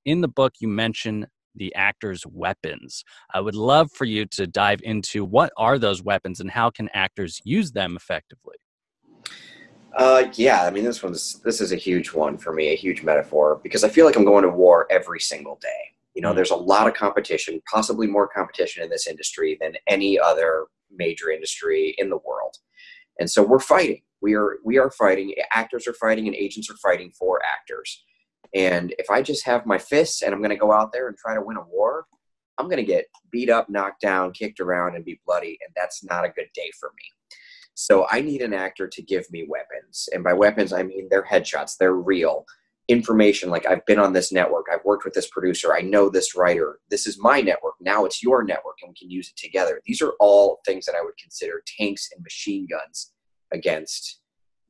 in the book, you mention the actor's weapons. I would love for you to dive into what are those weapons and how can actors use them effectively? Yeah, I mean, this is a huge one for me, a huge metaphor, because I feel like I'm going to war every single day. Mm, There's a lot of competition, possibly more competition in this industry than any other major industry in the world. And so we're fighting. We are fighting. Actors are fighting, and agents are fighting for actors. And if I just have my fists and I'm going to go out there and try to win a war, I'm going to get beat up, knocked down, kicked around, and be bloody, and that's not a good day for me. So I need an actor to give me weapons. And by weapons, I mean they're headshots, they're real information. Like, I've been on this network, I've worked with this producer, I know this writer, this is my network, now it's your network, and we can use it together. These are all things that I would consider tanks and machine guns against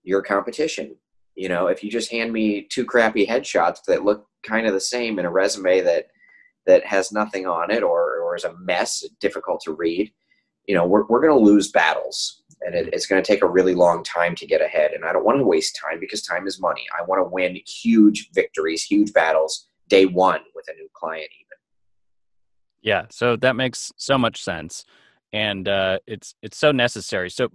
your competition. If you just hand me two crappy headshots that look kind of the same in a resume that has nothing on it, or is a mess, difficult to read, we're going to lose battles, and it's going to take a really long time to get ahead. And I don't want to waste time, because time is money. I want to win huge victories, huge battles day one with a new client even. yeah, so that makes so much sense, and it's so necessary. So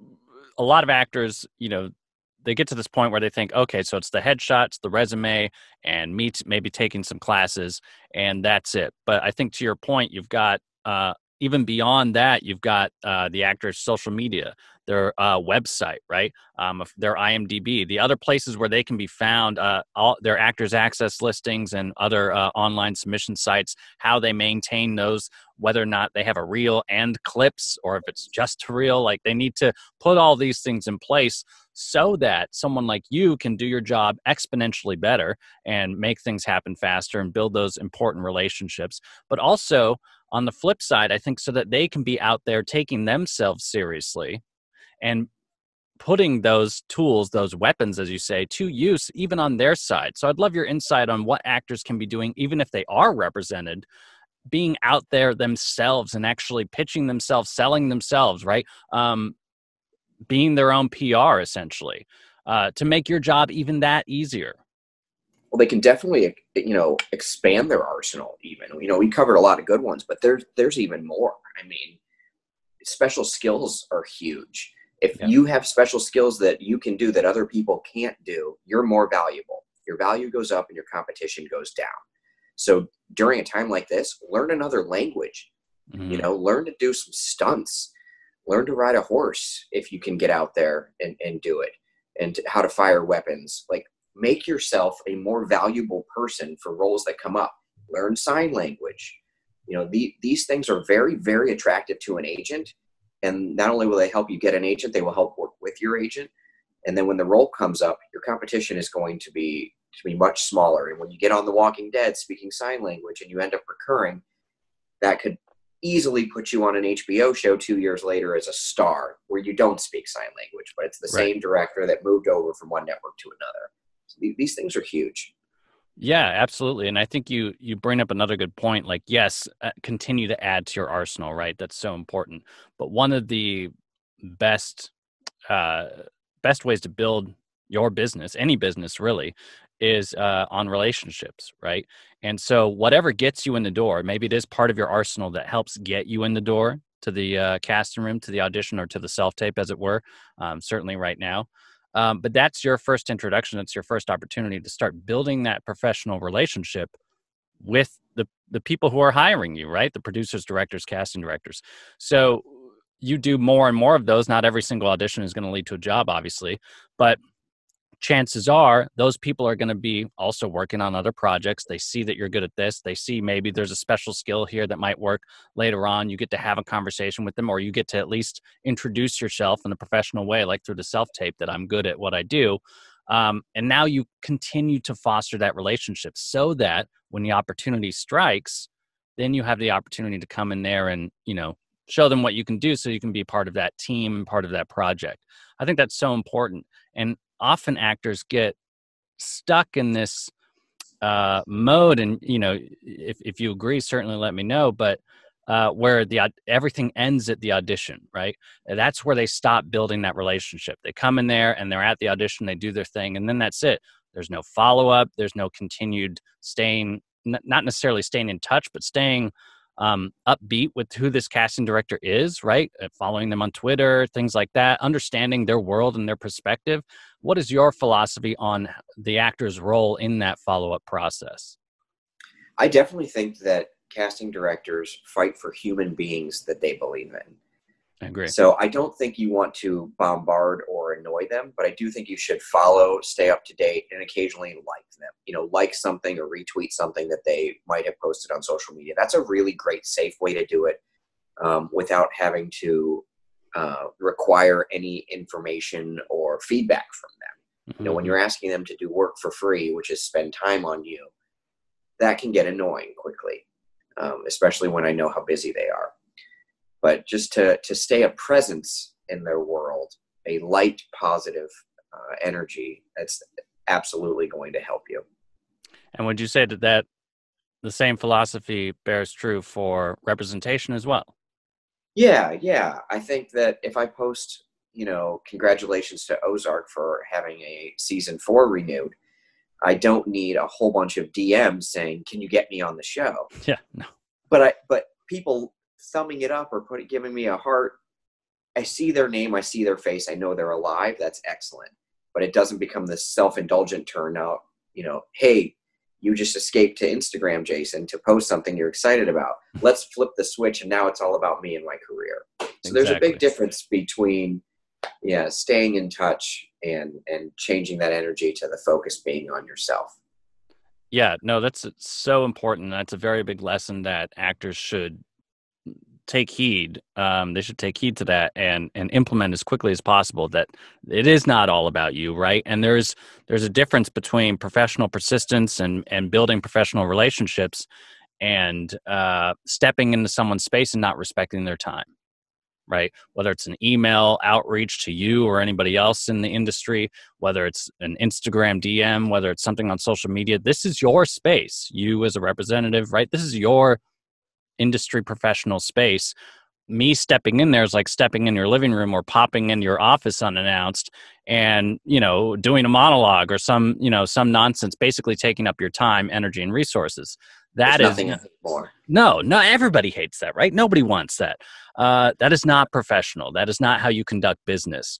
a lot of actors, they get to this point where they think, okay, so it's the headshots, the resume, and maybe taking some classes, and that's it. But I think to your point, you've got even beyond that, you've got the actor's social media, their website, right? Their IMDb, the other places where they can be found, all their actors' access listings and other online submission sites, how they maintain those, whether or not they have a reel and clips, or if it's just a reel. Like, they need to put all these things in place so that someone like you can do your job exponentially better and make things happen faster and build those important relationships. But also, on the flip side, I think so that they can be out there taking themselves seriously and putting those tools, those weapons, as you say, to use even on their side. So I'd love your insight on what actors can be doing, even if they are represented, being out there themselves and actually pitching themselves, selling themselves, right? Being their own PR, essentially, to make your job even that easier. Well, they can definitely, expand their arsenal even. We covered a lot of good ones, but there's even more. I mean, special skills are huge. If Yeah. you have special skills that you can do that other people can't do, you're more valuable. Your value goes up and your competition goes down. So during a time like this, learn another language. Mhm. Learn to do some stunts. Learn to ride a horse if you can get out there and do it, and how to fire weapons. Like, make yourself a more valuable person for roles that come up. Learn sign language. These things are very, very attractive to an agent. And not only will they help you get an agent, they will help work with your agent. And then when the role comes up, your competition is going to be much smaller. And when you get on The Walking Dead speaking sign language and you end up recurring, that could easily put you on an HBO show 2 years later as a star, where you don't speak sign language, but it's the Right. same director that moved over from one network to another. So these things are huge. Yeah, absolutely. And I think you bring up another good point. Like, yes, continue to add to your arsenal, right? That's so important. But one of the best uh, best ways to build your business, any business really, is on relationships, right? And so whatever gets you in the door, maybe it is part of your arsenal that helps get you in the door to the casting room, to the audition, or to the self tape, as it were. Certainly right now. But that's your first introduction. That's your first opportunity to start building that professional relationship with the people who are hiring you, right? The producers, directors, casting directors. So you do more and more of those. Not every single audition is going to lead to a job, obviously, but chances are those people are going to be also working on other projects. They see that you're good at this. They see maybe there's a special skill here that might work later on. You get to have a conversation with them, or you get to at least introduce yourself in a professional way, like through the self tape, that I'm good at what I do. And now you continue to foster that relationship so that when the opportunity strikes, then you have the opportunity to come in there and, show them what you can do so you can be part of that team and part of that project. I think that's so important. And often actors get stuck in this mode, and if you agree, certainly let me know. But where everything ends at the audition, right? And that's where they stop building that relationship. They come in there and they're at the audition, they do their thing, and then that's it. There's no follow up. There's no continued staying not necessarily staying in touch, but staying upbeat with who this casting director is, right? Following them on Twitter, things like that, understanding their world and their perspective. What is your philosophy on the actor's role in that follow-up process? I definitely think that casting directors fight for human beings that they believe in. I agree. So I don't think you want to bombard or annoy them, but I do think you should follow, stay up to date, and occasionally like them. Like something or retweet something that they might have posted on social media. That's a really great, safe way to do it without having to require any information or feedback from them. When Mm-hmm. you're asking them to do work for free, which is spend time on you, that can get annoying quickly, especially when I know how busy they are. But just to stay a presence in their world, a light, positive energy, that's absolutely going to help you. And would you say that the same philosophy bears true for representation as well? Yeah. I think that if I post, congratulations to Ozark for having a season 4 renewed, I don't need a whole bunch of DMs saying, "Can you get me on the show?" Yeah, no. But people thumbing it up or giving me a heart, I see their name, I see their face, I know they're alive. That's excellent. But it doesn't become this self-indulgent turnout. Hey, you just escaped to Instagram, Jason, to post something you're excited about. Let's flip the switch, and now it's all about me and my career. So there's a big Exactly. difference between staying in touch and changing that energy to the focus being on yourself. Yeah, no, that's so important. That's a very big lesson that actors should take heed. They should take heed to that and implement as quickly as possible that it is not all about you, right? And there's a difference between professional persistence and building professional relationships and stepping into someone's space and not respecting their time, right? Whether it's an email outreach to you or anybody else in the industry, whether it's an Instagram DM, whether it's something on social media, this is your space. You as a representative, right? This is your industry professional space. Me stepping in there is like stepping in your living room or popping in your office unannounced and, doing a monologue or some nonsense, basically taking up your time, energy, and resources. There's That is nothing more. no, everybody hates that, right? Nobody wants that. That is not professional. That is not how you conduct business.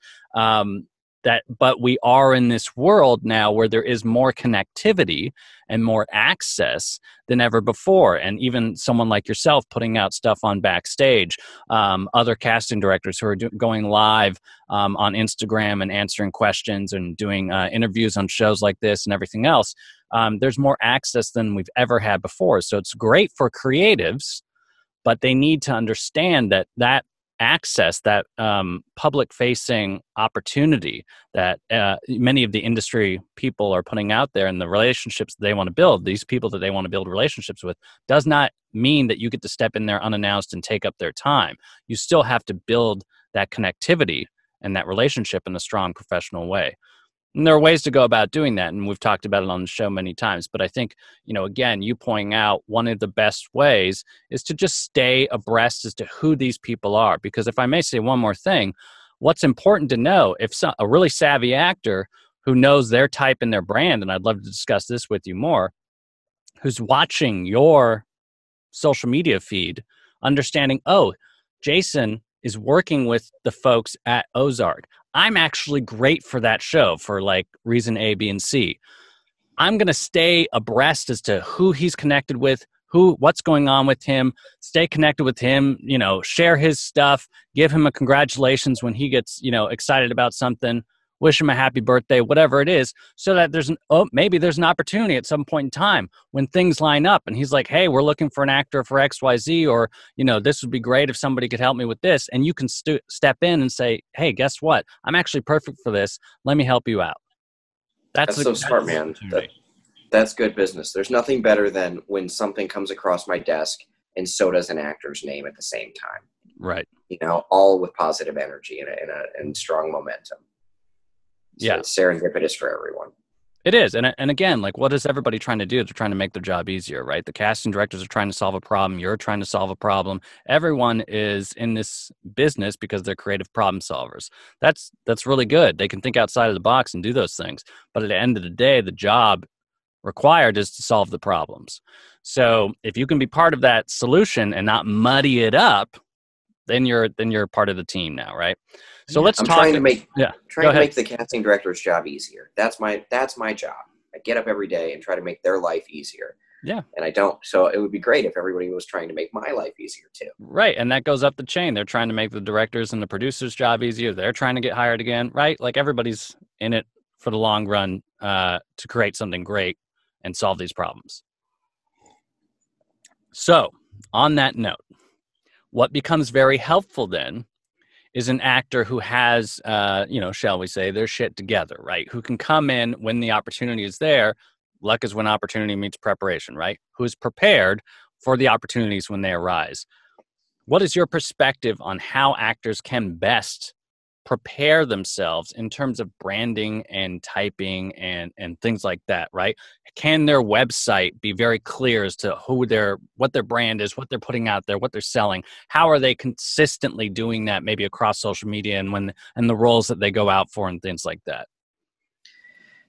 But we are in this world now where there is more connectivity and more access than ever before. And even someone like yourself putting out stuff on Backstage, other casting directors who are going live on Instagram and answering questions and doing interviews on shows like this and everything else. There's more access than we've ever had before. So it's great for creatives, but they need to understand that access, that public-facing opportunity that many of the industry people are putting out there and the relationships they want to build, these people that they want to build relationships with, does not mean that you get to step in there unannounced and take up their time. You still have to build that connectivity and that relationship in a strong professional way. And there are ways to go about doing that, and we've talked about it on the show many times. But I think, again, you pointing out one of the best ways is to just stay abreast as to who these people are. Because if I may say one more thing, what's important to know, if a really savvy actor who knows their type and their brand, and I'd love to discuss this with you more, who's watching your social media feed, understanding, oh, Jason is working with the folks at Ozark. I'm actually great for that show for like reason A, B, and C. I'm going to stay abreast as to who he's connected with, what's going on with him, stay connected with him, share his stuff, give him a congratulations when he gets, excited about something, wish him a happy birthday, whatever it is, so that maybe there's an opportunity at some point in time when things line up and he's like, hey, we're looking for an actor for XYZ, or, this would be great if somebody could help me with this. And you can step in and say, hey, guess what? I'm actually perfect for this. Let me help you out. That's so smart, man. That's good business. There's nothing better than when something comes across my desk and so does an actor's name at the same time. Right. All with positive energy and strong momentum. So yeah, it's serendipitous for everyone. It is. And again, like, what is everybody trying to do? They're trying to make their job easier, right? The casting directors are trying to solve a problem. You're trying to solve a problem. Everyone is in this business because they're creative problem solvers. That's really good. They can think outside of the box and do those things. But at the end of the day, the job required is to solve the problems. So if you can be part of that solution and not muddy it up, then you're part of the team now, right? So Yeah, let's talk. Yeah, go trying to ahead. make the casting director's job easier. That's my job. I get up every day and try to make their life easier. Yeah. And I don't. So it would be great if everybody was trying to make my life easier too. Right. And that goes up the chain. They're trying to make the directors and the producers' job easier. They're trying to get hired again, right? Like everybody's in it for the long run to create something great and solve these problems. So, on that note, what becomes very helpful then is an actor who has, shall we say, their shit together, right? Who can come in when the opportunity is there. Luck is when opportunity meets preparation, right? Who is prepared for the opportunities when they arise. What is your perspective on how actors can best prepare themselves in terms of branding and typing and things like that, right? Can their website be very clear as to what their brand is, what they're putting out there, what they're selling? How are they consistently doing that, maybe across social media and the roles that they go out for and things like that?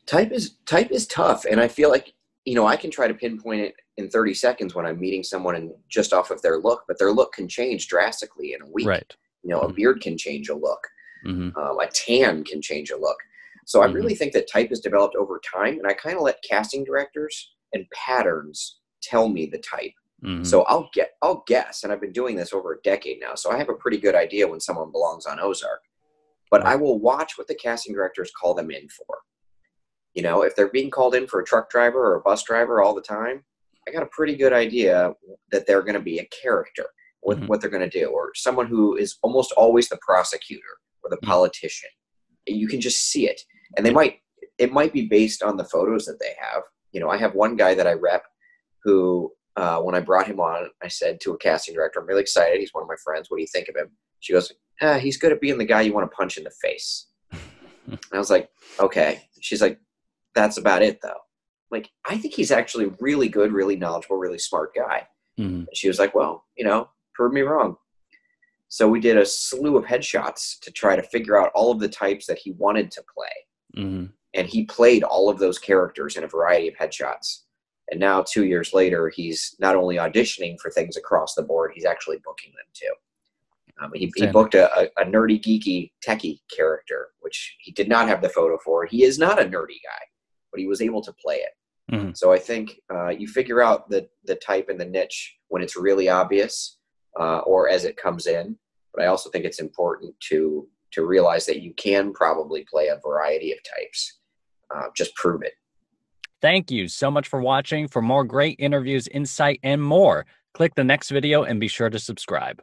Type is tough, and I feel like, I can try to pinpoint it in 30 seconds when I'm meeting someone and just off of their look, but their look can change drastically in a week. Right. A beard can change a look. Mm-hmm. A tan can change a look. So I really think that type is developed over time, and I kind of let casting directors and patterns tell me the type. Mm-hmm. So I'll guess, and I've been doing this over a decade now, so I have a pretty good idea when someone belongs on Ozark. But Right. I will watch what the casting directors call them in for. If they're being called in for a truck driver or a bus driver all the time, I got a pretty good idea that they're going to be a character with what they're going to do, or someone who is almost always the prosecutor or the politician. You can just see it. And it might be based on the photos that they have. I have one guy that I rep who, when I brought him on, I said to a casting director, I'm really excited. He's one of my friends. What do you think of him? She goes, he's good at being the guy you want to punch in the face. And I was like, okay. She's like, that's about it though. Like, I think he's actually really good, really knowledgeable, really smart guy. Mm-hmm. And she was like, well, prove me wrong. So we did a slew of headshots to try to figure out all of the types that he wanted to play. Mm-hmm. And he played all of those characters in a variety of headshots. And now 2 years later, he's not only auditioning for things across the board, he's actually booking them too. He booked a nerdy, geeky, techie character, which he did not have the photo for. He is not a nerdy guy, but he was able to play it. Mm-hmm. So I think you figure out the type and the niche when it's really obvious or as it comes in. But I also think it's important to realize that you can probably play a variety of types. Just prove it. Thank you so much for watching. For more great interviews, insight, and more, click the next video and be sure to subscribe.